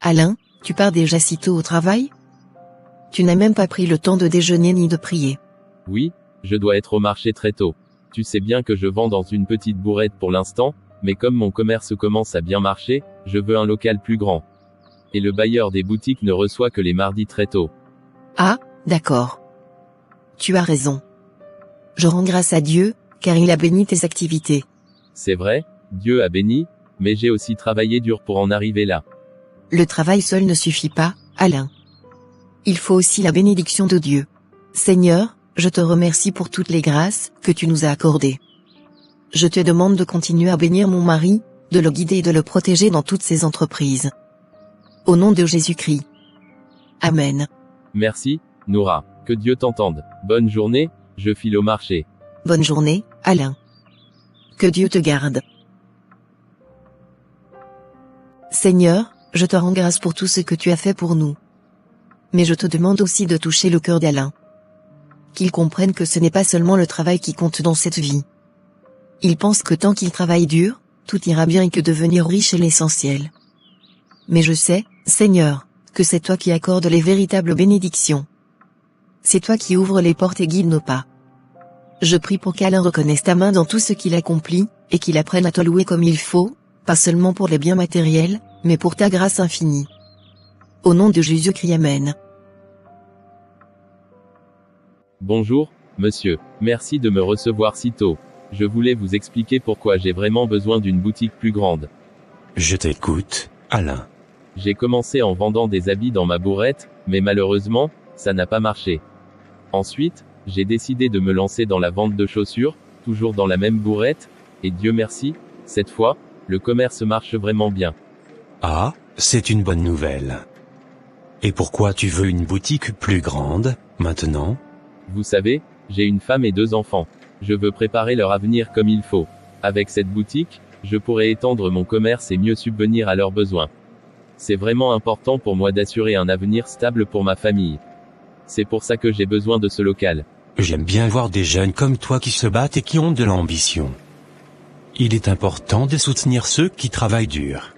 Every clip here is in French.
Alain, tu pars déjà si tôt au travail? Tu n'as même pas pris le temps de déjeuner ni de prier. Oui, je dois être au marché très tôt. Tu sais bien que je vends dans une petite bourrette pour l'instant, mais comme mon commerce commence à bien marcher, je veux un local plus grand. Et le bailleur des boutiques ne reçoit que les mardis très tôt. Ah, d'accord. Tu as raison. Je rends grâce à Dieu, car il a béni tes activités. C'est vrai, Dieu a béni, mais j'ai aussi travaillé dur pour en arriver là. Le travail seul ne suffit pas, Alain. Il faut aussi la bénédiction de Dieu. Seigneur, je te remercie pour toutes les grâces que tu nous as accordées. Je te demande de continuer à bénir mon mari, de le guider et de le protéger dans toutes ses entreprises. Au nom de Jésus-Christ. Amen. Merci, Noura. Que Dieu t'entende. Bonne journée, je file au marché. Bonne journée, Alain. Que Dieu te garde. Seigneur, je te rends grâce pour tout ce que tu as fait pour nous. Mais je te demande aussi de toucher le cœur d'Alain. Qu'il comprenne que ce n'est pas seulement le travail qui compte dans cette vie. Il pense que tant qu'il travaille dur, tout ira bien et que devenir riche est l'essentiel. Mais je sais, Seigneur, que c'est toi qui accordes les véritables bénédictions. C'est toi qui ouvres les portes et guides nos pas. Je prie pour qu'Alain reconnaisse ta main dans tout ce qu'il accomplit, et qu'il apprenne à te louer comme il faut, pas seulement pour les biens matériels, mais pour ta grâce infinie. Au nom de Jésus-Christ, Amen. Bonjour, monsieur. Merci de me recevoir si tôt. Je voulais vous expliquer pourquoi j'ai vraiment besoin d'une boutique plus grande. Je t'écoute, Alain. J'ai commencé en vendant des habits dans ma bourrette, mais malheureusement, ça n'a pas marché. Ensuite, j'ai décidé de me lancer dans la vente de chaussures, toujours dans la même bourrette, et Dieu merci, cette fois, le commerce marche vraiment bien. Ah, c'est une bonne nouvelle. Et pourquoi tu veux une boutique plus grande, maintenant? Vous savez, j'ai une femme et 2 enfants. Je veux préparer leur avenir comme il faut. Avec cette boutique, je pourrai étendre mon commerce et mieux subvenir à leurs besoins. C'est vraiment important pour moi d'assurer un avenir stable pour ma famille. C'est pour ça que j'ai besoin de ce local. J'aime bien voir des jeunes comme toi qui se battent et qui ont de l'ambition. Il est important de soutenir ceux qui travaillent dur.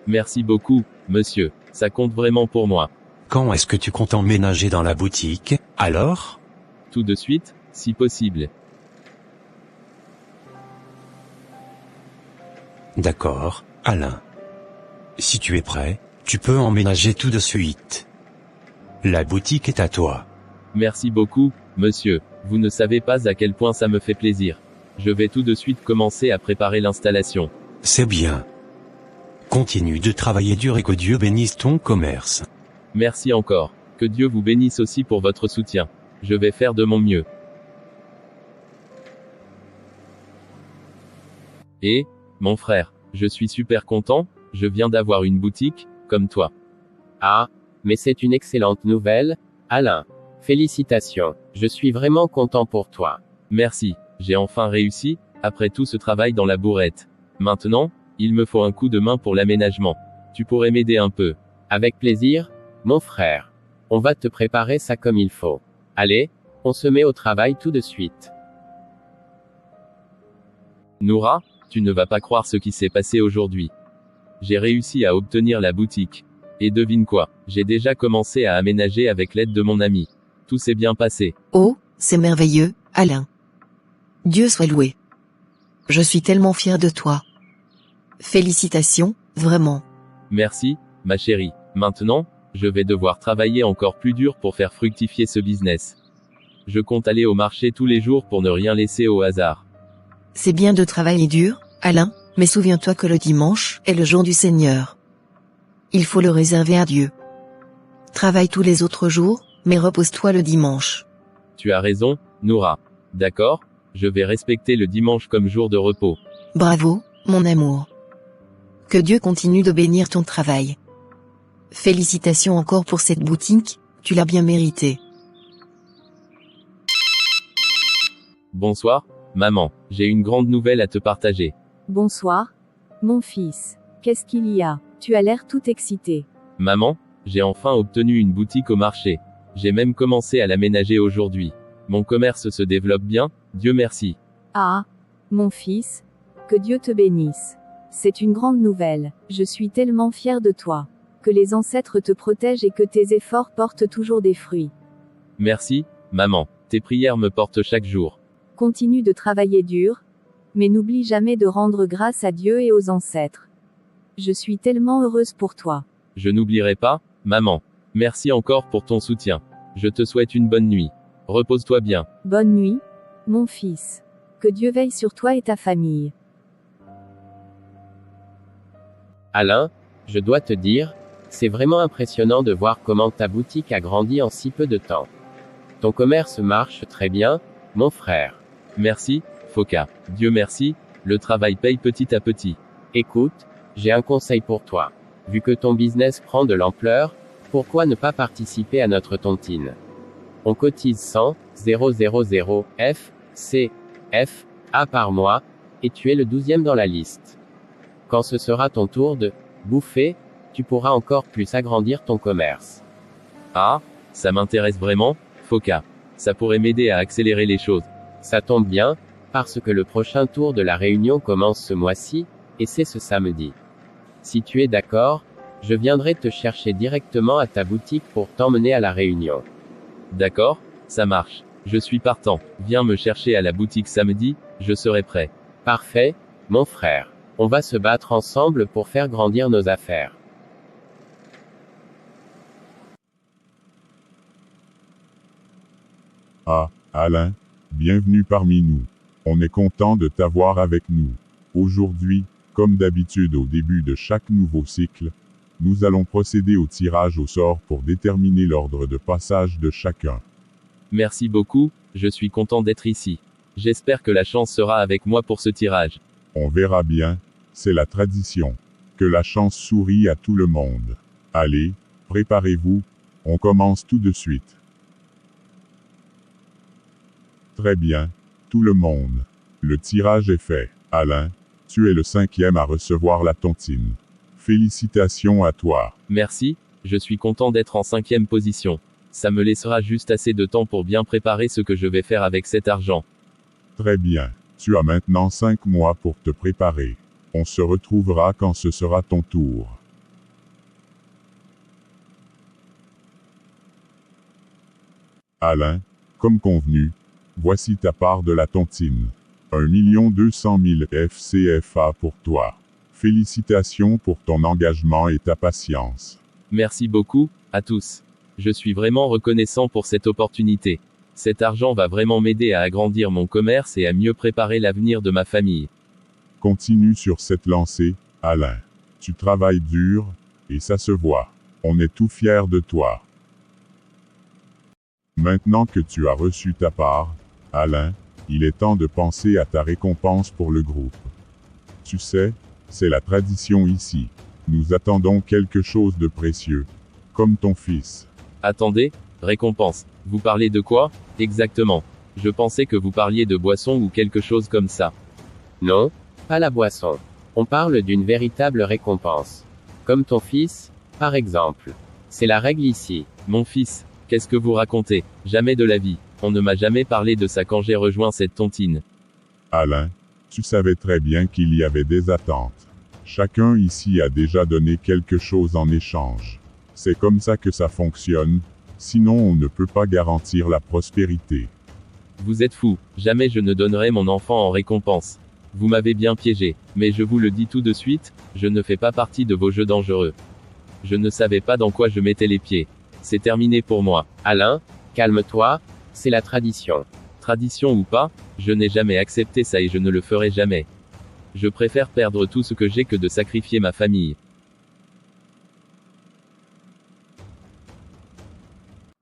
Merci beaucoup, monsieur. Ça compte vraiment pour moi. Quand est-ce que tu comptes emménager dans la boutique, alors? Tout de suite, si possible. D'accord, Alain. Si tu es prêt, tu peux emménager tout de suite. La boutique est à toi. Merci beaucoup, monsieur. Vous ne savez pas à quel point ça me fait plaisir. Je vais tout de suite commencer à préparer l'installation. C'est bien. Continue de travailler dur et que Dieu bénisse ton commerce. Merci encore. Que Dieu vous bénisse aussi pour votre soutien. Je vais faire de mon mieux. Et, mon frère, je suis super content, je viens d'avoir une boutique, comme toi. Ah, mais c'est une excellente nouvelle, Alain. Félicitations, je suis vraiment content pour toi. Merci, j'ai enfin réussi, après tout ce travail dans la bourrette. Maintenant, il me faut un coup de main pour l'aménagement. Tu pourrais m'aider un peu. Avec plaisir, mon frère. On va te préparer ça comme il faut. Allez, on se met au travail tout de suite. Noura, tu ne vas pas croire ce qui s'est passé aujourd'hui. J'ai réussi à obtenir la boutique. Et devine quoi, j'ai déjà commencé à aménager avec l'aide de mon ami. Tout s'est bien passé. Oh, c'est merveilleux, Alain. Dieu soit loué. Je suis tellement fier de toi. Félicitations, vraiment. Merci, ma chérie. Maintenant, je vais devoir travailler encore plus dur pour faire fructifier ce business. Je compte aller au marché tous les jours pour ne rien laisser au hasard. C'est bien de travailler dur, Alain, mais souviens-toi que le dimanche est le jour du Seigneur. Il faut le réserver à Dieu. Travaille tous les autres jours, mais repose-toi le dimanche. Tu as raison, Noura. D'accord, je vais respecter le dimanche comme jour de repos. Bravo, mon amour. Que Dieu continue de bénir ton travail. Félicitations encore pour cette boutique, tu l'as bien mérité. Bonsoir, maman. J'ai une grande nouvelle à te partager. Bonsoir, mon fils. Qu'est-ce qu'il y a? Tu as l'air tout excité. Maman, j'ai enfin obtenu une boutique au marché. J'ai même commencé à l'aménager aujourd'hui. Mon commerce se développe bien, Dieu merci. Ah, mon fils, que Dieu te bénisse. C'est une grande nouvelle. Je suis tellement fière de toi. Que les ancêtres te protègent et que tes efforts portent toujours des fruits. Merci, maman. Tes prières me portent chaque jour. Continue de travailler dur, mais n'oublie jamais de rendre grâce à Dieu et aux ancêtres. Je suis tellement heureuse pour toi. Je n'oublierai pas, maman. Merci encore pour ton soutien. Je te souhaite une bonne nuit. Repose-toi bien. Bonne nuit, mon fils. Que Dieu veille sur toi et ta famille. Alain, je dois te dire, c'est vraiment impressionnant de voir comment ta boutique a grandi en si peu de temps. Ton commerce marche très bien, mon frère. Merci, Foka. Dieu merci, le travail paye petit à petit. Écoute, j'ai un conseil pour toi. Vu que ton business prend de l'ampleur, pourquoi ne pas participer à notre tontine? On cotise 100 000 F, C, F, A par mois, et tu es le 12e dans la liste. Quand ce sera ton tour de bouffer, tu pourras encore plus agrandir ton commerce. Ah, ça m'intéresse vraiment, Foka. Ça pourrait m'aider à accélérer les choses. Ça tombe bien, parce que le prochain tour de la réunion commence ce mois-ci, et c'est ce samedi. Si tu es d'accord, je viendrai te chercher directement à ta boutique pour t'emmener à la réunion. D'accord, ça marche. Je suis partant. Viens me chercher à la boutique samedi, je serai prêt. Parfait, mon frère. On va se battre ensemble pour faire grandir nos affaires. Ah, Alain, bienvenue parmi nous. On est content de t'avoir avec nous. Aujourd'hui, comme d'habitude au début de chaque nouveau cycle, nous allons procéder au tirage au sort pour déterminer l'ordre de passage de chacun. Merci beaucoup, je suis content d'être ici. J'espère que la chance sera avec moi pour ce tirage. On verra bien, c'est la tradition. Que la chance sourie à tout le monde. Allez, préparez-vous, on commence tout de suite. Très bien, tout le monde. Le tirage est fait. Alain, tu es le 5e à recevoir la tontine. Félicitations à toi. Merci, je suis content d'être en 5e position. Ça me laissera juste assez de temps pour bien préparer ce que je vais faire avec cet argent. Très bien. Tu as maintenant 5 mois pour te préparer. On se retrouvera quand ce sera ton tour. Alain, comme convenu, voici ta part de la tontine. 1 200 000 FCFA pour toi. Félicitations pour ton engagement et ta patience. Merci beaucoup, à tous. Je suis vraiment reconnaissant pour cette opportunité. Cet argent va vraiment m'aider à agrandir mon commerce et à mieux préparer l'avenir de ma famille. Continue sur cette lancée, Alain. Tu travailles dur, et ça se voit. On est tout fiers de toi. Maintenant que tu as reçu ta part, Alain, il est temps de penser à ta récompense pour le groupe. Tu sais, c'est la tradition ici. Nous attendons quelque chose de précieux. Comme ton fils. Attendez, récompense. Vous parlez de quoi, exactement? Je pensais que vous parliez de boisson ou quelque chose comme ça. Non, pas la boisson. On parle d'une véritable récompense. Comme ton fils, par exemple. C'est la règle ici. Mon fils, qu'est-ce que vous racontez? Jamais de la vie. On ne m'a jamais parlé de ça quand j'ai rejoint cette tontine. Alain, tu savais très bien qu'il y avait des attentes. Chacun ici a déjà donné quelque chose en échange. C'est comme ça que ça fonctionne, sinon on ne peut pas garantir la prospérité. Vous êtes fou, jamais je ne donnerai mon enfant en récompense. Vous m'avez bien piégé, mais je vous le dis tout de suite, je ne fais pas partie de vos jeux dangereux. Je ne savais pas dans quoi je mettais les pieds. C'est terminé pour moi. Alain, calme-toi, c'est la tradition. Tradition ou pas, je n'ai jamais accepté ça et je ne le ferai jamais. Je préfère perdre tout ce que j'ai que de sacrifier ma famille.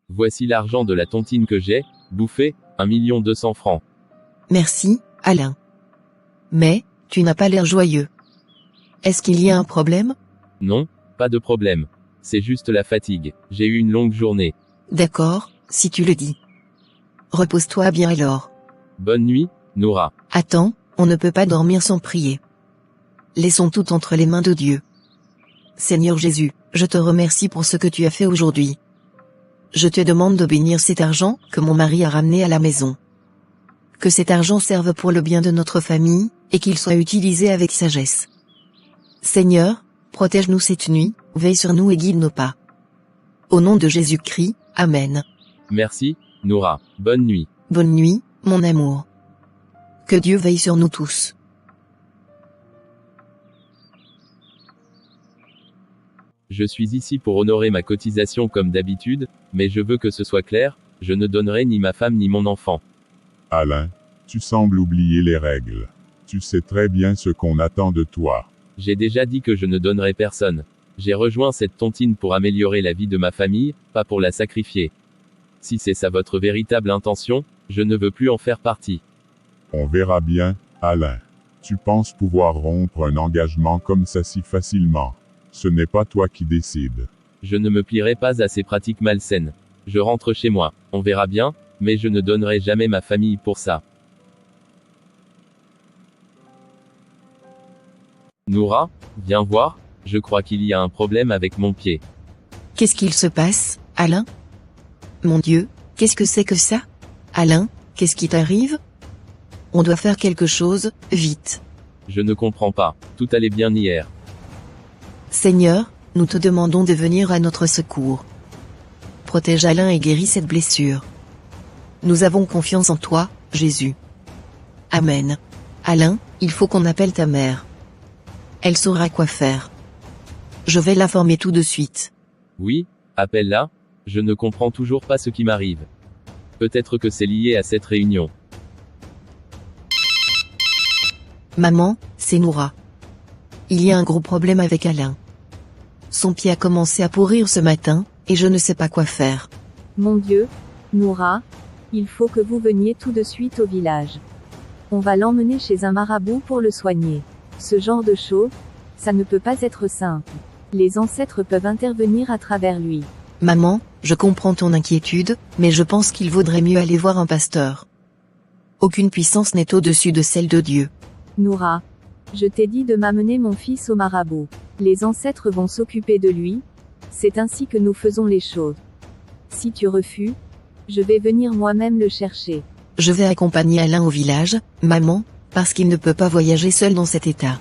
Voici l'argent de la tontine que j'ai, bouffé, 1 200 000 francs. Merci, Alain. Mais, tu n'as pas l'air joyeux. Est-ce qu'il y a un problème? Non, pas de problème. C'est juste la fatigue. J'ai eu une longue journée. D'accord, si tu le dis. Repose-toi bien alors. Bonne nuit, Noura. Attends, on ne peut pas dormir sans prier. Laissons tout entre les mains de Dieu. Seigneur Jésus, je te remercie pour ce que tu as fait aujourd'hui. Je te demande de bénir cet argent que mon mari a ramené à la maison. Que cet argent serve pour le bien de notre famille, et qu'il soit utilisé avec sagesse. Seigneur, protège-nous cette nuit, veille sur nous et guide nos pas. Au nom de Jésus-Christ, Amen. Merci, Noura. Bonne nuit. Bonne nuit, mon amour. Que Dieu veille sur nous tous. Je suis ici pour honorer ma cotisation comme d'habitude, mais je veux que ce soit clair, je ne donnerai ni ma femme ni mon enfant. Alain, tu sembles oublier les règles. Tu sais très bien ce qu'on attend de toi. J'ai déjà dit que je ne donnerai personne. J'ai rejoint cette tontine pour améliorer la vie de ma famille, pas pour la sacrifier. Si c'est ça votre véritable intention, je ne veux plus en faire partie. On verra bien, Alain. Tu penses pouvoir rompre un engagement comme ça si facilement. Ce n'est pas toi qui décides. Je ne me plierai pas à ces pratiques malsaines. Je rentre chez moi, on verra bien, mais je ne donnerai jamais ma famille pour ça. Noura, viens voir, je crois qu'il y a un problème avec mon pied. Qu'est-ce qu'il se passe, Alain? Mon Dieu, qu'est-ce que c'est que ça? Alain, qu'est-ce qui t'arrive? On doit faire quelque chose, vite. Je ne comprends pas, tout allait bien hier. Seigneur, nous te demandons de venir à notre secours. Protège Alain et guéris cette blessure. Nous avons confiance en toi, Jésus. Amen. Alain, il faut qu'on appelle ta mère. Elle saura quoi faire. Je vais l'informer tout de suite. Oui, appelle-la, je ne comprends toujours pas ce qui m'arrive. Peut-être que c'est lié à cette réunion. Maman, c'est Noura. Il y a un gros problème avec Alain. Son pied a commencé à pourrir ce matin, et je ne sais pas quoi faire. Mon Dieu, Noura, il faut que vous veniez tout de suite au village. On va l'emmener chez un marabout pour le soigner. Ce genre de choses, ça ne peut pas être simple. Les ancêtres peuvent intervenir à travers lui. Maman, je comprends ton inquiétude, mais je pense qu'il vaudrait mieux aller voir un pasteur. Aucune puissance n'est au-dessus de celle de Dieu. Noura, je t'ai dit de m'amener mon fils au marabout. Les ancêtres vont s'occuper de lui. C'est ainsi que nous faisons les choses. Si tu refuses, je vais venir moi-même le chercher. Je vais accompagner Alain au village, maman, parce qu'il ne peut pas voyager seul dans cet état.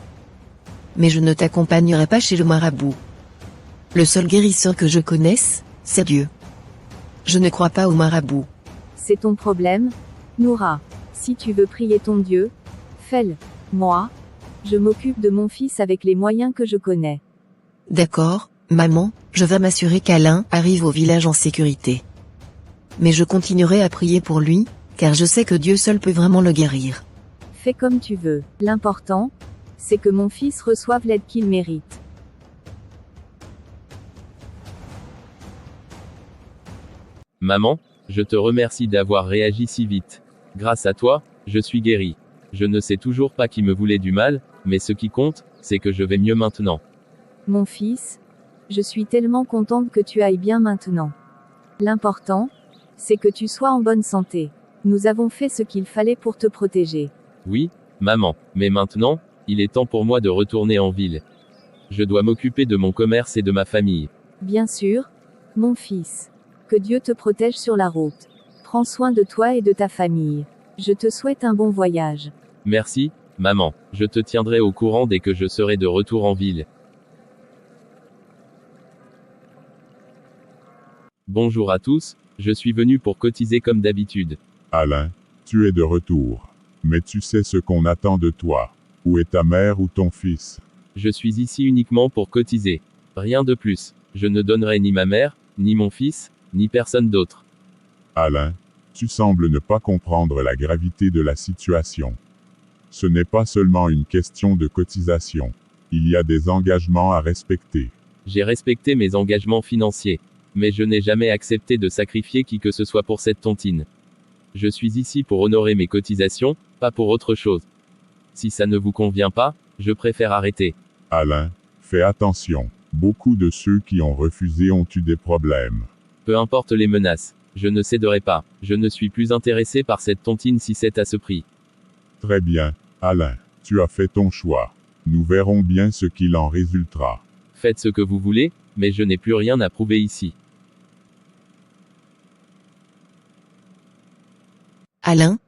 Mais je ne t'accompagnerai pas chez le marabout. Le seul guérisseur que je connaisse, c'est Dieu. Je ne crois pas au marabout. C'est ton problème, Noura. Si tu veux prier ton Dieu, fais-le. Moi, je m'occupe de mon fils avec les moyens que je connais. D'accord, maman, je vais m'assurer qu'Alain arrive au village en sécurité. Mais je continuerai à prier pour lui, car je sais que Dieu seul peut vraiment le guérir. Fais comme tu veux. L'important, c'est que mon fils reçoive l'aide qu'il mérite. Maman, je te remercie d'avoir réagi si vite. Grâce à toi, je suis guéri. Je ne sais toujours pas qui me voulait du mal, mais ce qui compte, c'est que je vais mieux maintenant. Mon fils, je suis tellement contente que tu ailles bien maintenant. L'important, c'est que tu sois en bonne santé. Nous avons fait ce qu'il fallait pour te protéger. Oui, maman, mais maintenant, il est temps pour moi de retourner en ville. Je dois m'occuper de mon commerce et de ma famille. Bien sûr, mon fils. Que Dieu te protège sur la route. Prends soin de toi et de ta famille. Je te souhaite un bon voyage. Merci, maman, je te tiendrai au courant dès que je serai de retour en ville. Bonjour à tous, je suis venu pour cotiser comme d'habitude. Alain, tu es de retour. Mais tu sais ce qu'on attend de toi. Où est ta mère ou ton fils? Je suis ici uniquement pour cotiser. Rien de plus. Je ne donnerai ni ma mère, ni mon fils, ni personne d'autre. Alain, tu sembles ne pas comprendre la gravité de la situation. Ce n'est pas seulement une question de cotisation. Il y a des engagements à respecter. J'ai respecté mes engagements financiers. Mais je n'ai jamais accepté de sacrifier qui que ce soit pour cette tontine. Je suis ici pour honorer mes cotisations, pas pour autre chose. Si ça ne vous convient pas, je préfère arrêter. Alain, fais attention. Beaucoup de ceux qui ont refusé ont eu des problèmes. Peu importe les menaces, je ne céderai pas. Je ne suis plus intéressé par cette tontine si c'est à ce prix. Très bien, Alain, tu as fait ton choix. Nous verrons bien ce qu'il en résultera. Faites ce que vous voulez, mais je n'ai plus rien à prouver ici. Alain,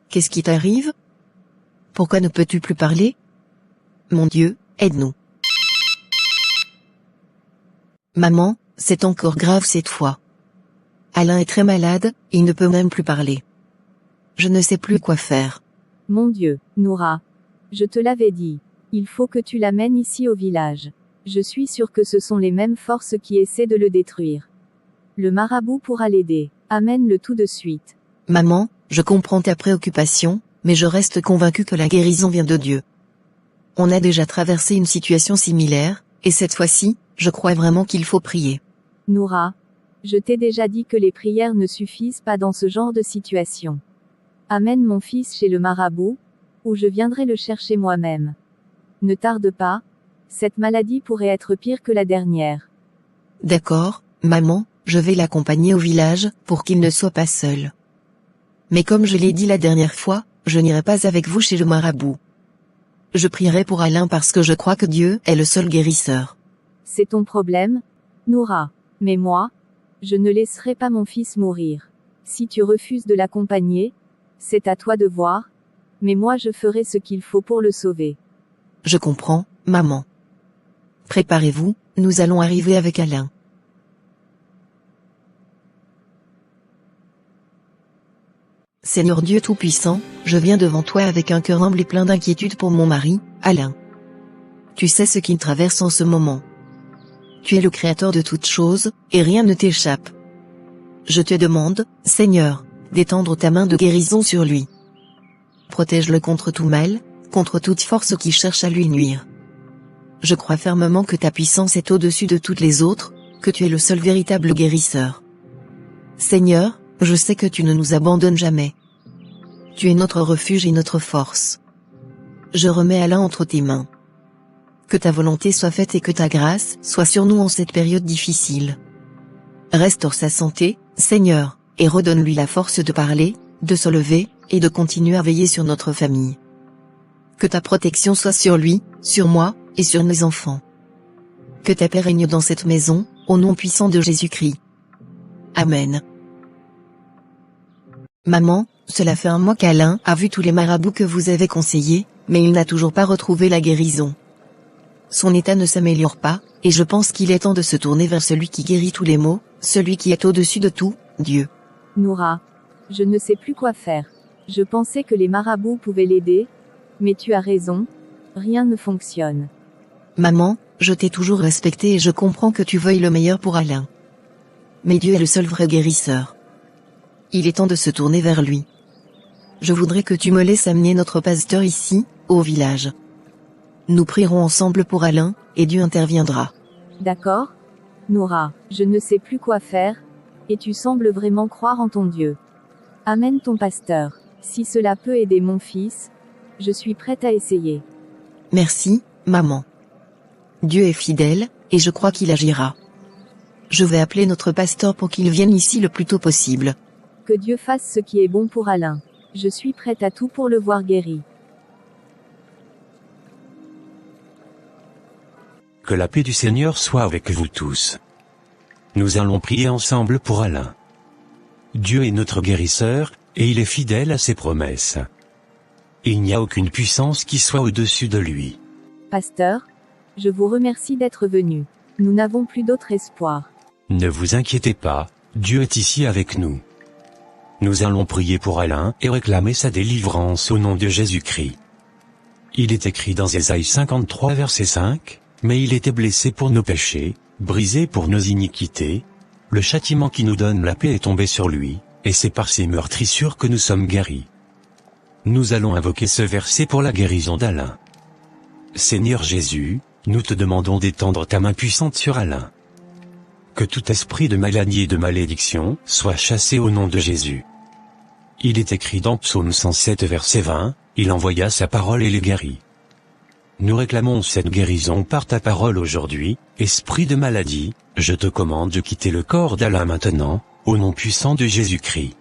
qu'est-ce qui t'arrive? Pourquoi ne peux-tu plus parler? Mon Dieu, aide-nous. Maman, c'est encore grave cette fois. Alain est très malade, il ne peut même plus parler. Je ne sais plus quoi faire. Mon Dieu, Noura. Je te l'avais dit. Il faut que tu l'amènes ici au village. Je suis sûr que ce sont les mêmes forces qui essaient de le détruire. Le marabout pourra l'aider. Amène-le tout de suite. Maman, je comprends ta préoccupation, mais je reste convaincue que la guérison vient de Dieu. On a déjà traversé une situation similaire, et cette fois-ci, je crois vraiment qu'il faut prier. Noura. Je t'ai déjà dit que les prières ne suffisent pas dans ce genre de situation. Amène mon fils chez le marabout, ou je viendrai le chercher moi-même. Ne tarde pas, cette maladie pourrait être pire que la dernière. D'accord, maman, je vais l'accompagner au village, pour qu'il ne soit pas seul. Mais comme je l'ai dit la dernière fois, je n'irai pas avec vous chez le marabout. Je prierai pour Alain parce que je crois que Dieu est le seul guérisseur. C'est ton problème, Noura. Mais moi, je ne laisserai pas mon fils mourir. Si tu refuses de l'accompagner, c'est à toi de voir, mais moi je ferai ce qu'il faut pour le sauver. Je comprends, maman. Préparez-vous, nous allons arriver avec Alain. Seigneur Dieu Tout-Puissant, je viens devant toi avec un cœur humble et plein d'inquiétude pour mon mari, Alain. Tu sais ce qu'il traverse en ce moment. Tu es le créateur de toutes choses, et rien ne t'échappe. Je te demande, Seigneur, d'étendre ta main de guérison sur lui. Protège-le contre tout mal, contre toute force qui cherche à lui nuire. Je crois fermement que ta puissance est au-dessus de toutes les autres, que tu es le seul véritable guérisseur. Seigneur, je sais que tu ne nous abandonnes jamais. Tu es notre refuge et notre force. Je remets Alain entre tes mains. Que ta volonté soit faite et que ta grâce soit sur nous en cette période difficile. Restaure sa santé, Seigneur, et redonne-lui la force de parler, de se lever, et de continuer à veiller sur notre famille. Que ta protection soit sur lui, sur moi, et sur mes enfants. Que ta paix règne dans cette maison, au nom puissant de Jésus-Christ. Amen. Maman, cela fait un mois qu'Alain a vu tous les marabouts que vous avez conseillés, mais il n'a toujours pas retrouvé la guérison. Son état ne s'améliore pas, et je pense qu'il est temps de se tourner vers celui qui guérit tous les maux, celui qui est au-dessus de tout, Dieu. Noura. Je ne sais plus quoi faire. Je pensais que les marabouts pouvaient l'aider, mais tu as raison, rien ne fonctionne. Maman, je t'ai toujours respecté et je comprends que tu veuilles le meilleur pour Alain. Mais Dieu est le seul vrai guérisseur. Il est temps de se tourner vers lui. Je voudrais que tu me laisses amener notre pasteur ici, au village. Nous prierons ensemble pour Alain, et Dieu interviendra. D'accord, Noura. Je ne sais plus quoi faire, et tu sembles vraiment croire en ton Dieu. Amène ton pasteur. Si cela peut aider mon fils, je suis prête à essayer. Merci, maman. Dieu est fidèle, et je crois qu'il agira. Je vais appeler notre pasteur pour qu'il vienne ici le plus tôt possible. Que Dieu fasse ce qui est bon pour Alain. Je suis prête à tout pour le voir guéri. Que la paix du Seigneur soit avec vous tous. Nous allons prier ensemble pour Alain. Dieu est notre guérisseur, et il est fidèle à ses promesses. Il n'y a aucune puissance qui soit au-dessus de lui. Pasteur, je vous remercie d'être venu. Nous n'avons plus d'autre espoir. Ne vous inquiétez pas, Dieu est ici avec nous. Nous allons prier pour Alain et réclamer sa délivrance au nom de Jésus-Christ. Il est écrit dans Ésaïe 53 verset 5, « Mais il était blessé pour nos péchés, brisé pour nos iniquités. Le châtiment qui nous donne la paix est tombé sur lui, et c'est par ses meurtrissures que nous sommes guéris. » Nous allons invoquer ce verset pour la guérison d'Alain. Seigneur Jésus, nous te demandons d'étendre ta main puissante sur Alain. Que tout esprit de maladie et de malédiction soit chassé au nom de Jésus. Il est écrit dans Psaume 107 verset 20, « Il envoya sa parole et les guérit. » Nous réclamons cette guérison par ta parole aujourd'hui. Esprit de maladie, je te commande de quitter le corps d'Alain maintenant, au nom puissant de Jésus-Christ.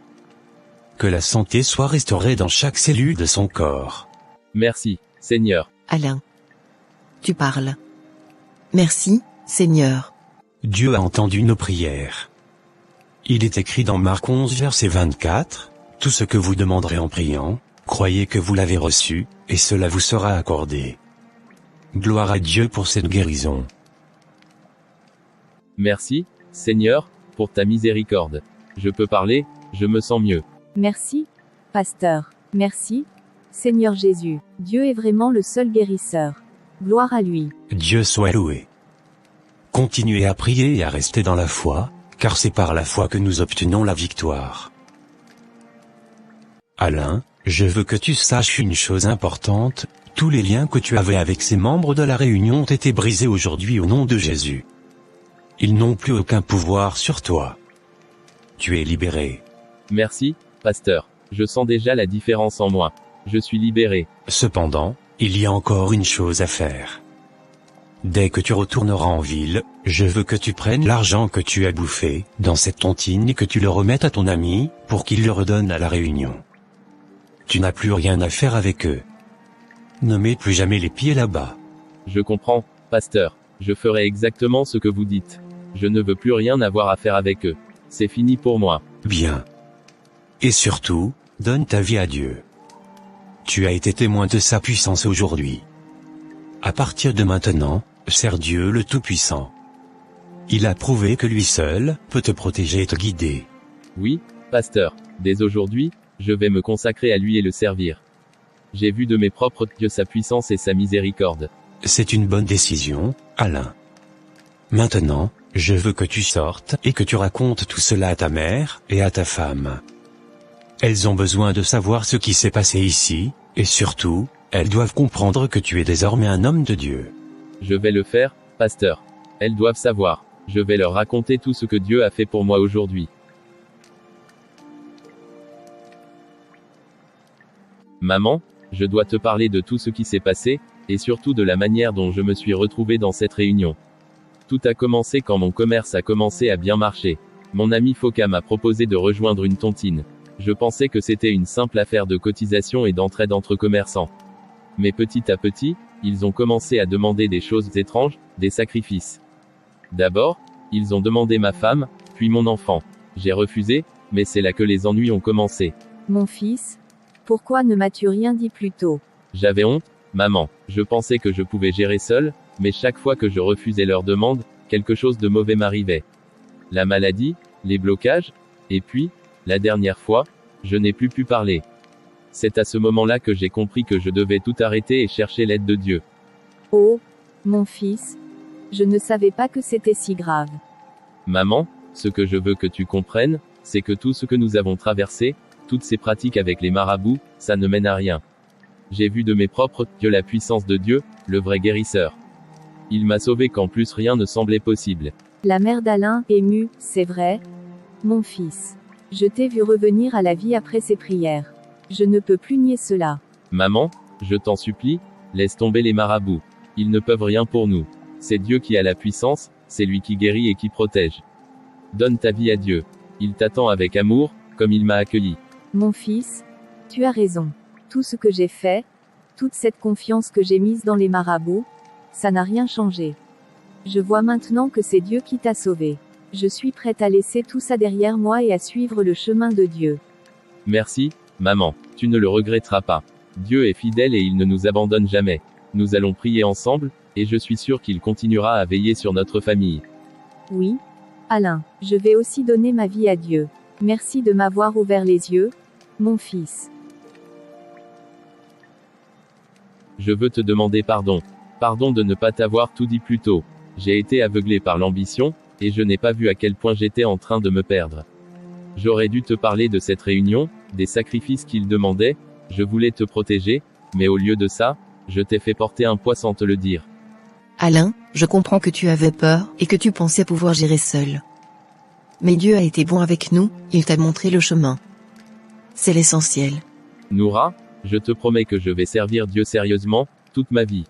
Que la santé soit restaurée dans chaque cellule de son corps. Merci, Seigneur. Alain. Tu parles. Merci, Seigneur. Dieu a entendu nos prières. Il est écrit dans Marc 11 verset 24, « Tout ce que vous demanderez en priant, croyez que vous l'avez reçu, et cela vous sera accordé. » Gloire à Dieu pour cette guérison. Merci, Seigneur, pour ta miséricorde. Je peux parler, je me sens mieux. Merci, pasteur. Merci, Seigneur Jésus. Dieu est vraiment le seul guérisseur. Gloire à lui. Dieu soit loué. Continuez à prier et à rester dans la foi, car c'est par la foi que nous obtenons la victoire. Alain, je veux que tu saches une chose importante, tous les liens que tu avais avec ces membres de la réunion ont été brisés aujourd'hui au nom de Jésus. Ils n'ont plus aucun pouvoir sur toi. Tu es libéré. Merci, pasteur. Je sens déjà la différence en moi. Je suis libéré. Cependant, il y a encore une chose à faire. Dès que tu retourneras en ville, je veux que tu prennes l'argent que tu as bouffé dans cette tontine et que tu le remettes à ton ami, pour qu'il le redonne à la réunion. Tu n'as plus rien à faire avec eux. Ne mets plus jamais les pieds là-bas. Je comprends, pasteur. Je ferai exactement ce que vous dites. Je ne veux plus rien avoir à faire avec eux. C'est fini pour moi. Bien. Et surtout, donne ta vie à Dieu. Tu as été témoin de sa puissance aujourd'hui. À partir de maintenant, sers Dieu le Tout-Puissant. Il a prouvé que lui seul peut te protéger et te guider. Oui, pasteur. Dès aujourd'hui, je vais me consacrer à lui et le servir. J'ai vu de mes propres yeux sa puissance et sa miséricorde. C'est une bonne décision, Alain. Maintenant, je veux que tu sortes et que tu racontes tout cela à ta mère et à ta femme. Elles ont besoin de savoir ce qui s'est passé ici, et surtout, elles doivent comprendre que tu es désormais un homme de Dieu. Je vais le faire, pasteur. Elles doivent savoir. Je vais leur raconter tout ce que Dieu a fait pour moi aujourd'hui. Maman, je dois te parler de tout ce qui s'est passé, et surtout de la manière dont je me suis retrouvé dans cette réunion. Tout a commencé quand mon commerce a commencé à bien marcher. Mon ami Foka m'a proposé de rejoindre une tontine. Je pensais que c'était une simple affaire de cotisation et d'entraide entre commerçants. Mais petit à petit, ils ont commencé à demander des choses étranges, des sacrifices. D'abord, ils ont demandé ma femme, puis mon enfant. J'ai refusé, mais c'est là que les ennuis ont commencé. Mon fils, pourquoi ne m'as-tu rien dit plus tôt? J'avais honte, maman. Je pensais que je pouvais gérer seul, mais chaque fois que je refusais leurs demandes, quelque chose de mauvais m'arrivait. La maladie, les blocages, et puis, la dernière fois, je n'ai plus pu parler. C'est à ce moment-là que j'ai compris que je devais tout arrêter et chercher l'aide de Dieu. Oh, mon fils, je ne savais pas que c'était si grave. Maman, ce que je veux que tu comprennes, c'est que tout ce que nous avons traversé, toutes ces pratiques avec les marabouts, ça ne mène à rien. J'ai vu de mes propres yeux la puissance de Dieu, le vrai guérisseur. Il m'a sauvé quand plus rien ne semblait possible. La mère d'Alain, émue, c'est vrai? Mon fils. Je t'ai vu revenir à la vie après ces prières. Je ne peux plus nier cela. Maman, je t'en supplie, laisse tomber les marabouts. Ils ne peuvent rien pour nous. C'est Dieu qui a la puissance, c'est lui qui guérit et qui protège. Donne ta vie à Dieu. Il t'attend avec amour, comme il m'a accueilli. Mon fils, tu as raison. Tout ce que j'ai fait, toute cette confiance que j'ai mise dans les marabouts, ça n'a rien changé. Je vois maintenant que c'est Dieu qui t'a sauvé. Je suis prête à laisser tout ça derrière moi et à suivre le chemin de Dieu. Merci, maman. Tu ne le regretteras pas. Dieu est fidèle et il ne nous abandonne jamais. Nous allons prier ensemble, et je suis sûr qu'il continuera à veiller sur notre famille. Oui, Alain, je vais aussi donner ma vie à Dieu. Merci de m'avoir ouvert les yeux, mon fils. Je veux te demander pardon. Pardon de ne pas t'avoir tout dit plus tôt. J'ai été aveuglé par l'ambition, et je n'ai pas vu à quel point j'étais en train de me perdre. J'aurais dû te parler de cette réunion, des sacrifices qu'ils demandaient, je voulais te protéger, mais au lieu de ça, je t'ai fait porter un poids sans te le dire. Alain, je comprends que tu avais peur et que tu pensais pouvoir gérer seul. Mais Dieu a été bon avec nous, il t'a montré le chemin. C'est l'essentiel. Noura, je te promets que je vais servir Dieu sérieusement, toute ma vie.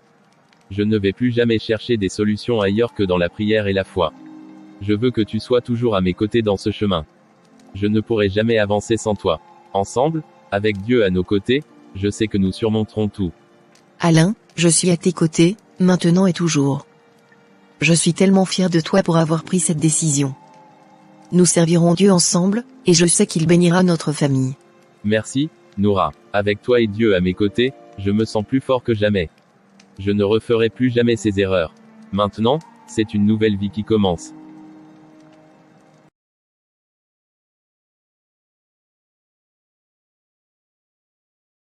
Je ne vais plus jamais chercher des solutions ailleurs que dans la prière et la foi. Je veux que tu sois toujours à mes côtés dans ce chemin. Je ne pourrai jamais avancer sans toi. Ensemble, avec Dieu à nos côtés, je sais que nous surmonterons tout. Alain, je suis à tes côtés, maintenant et toujours. Je suis tellement fier de toi pour avoir pris cette décision. Nous servirons Dieu ensemble, et je sais qu'il bénira notre famille. Merci, Noura. Avec toi et Dieu à mes côtés, je me sens plus fort que jamais. Je ne referai plus jamais ces erreurs. Maintenant, c'est une nouvelle vie qui commence.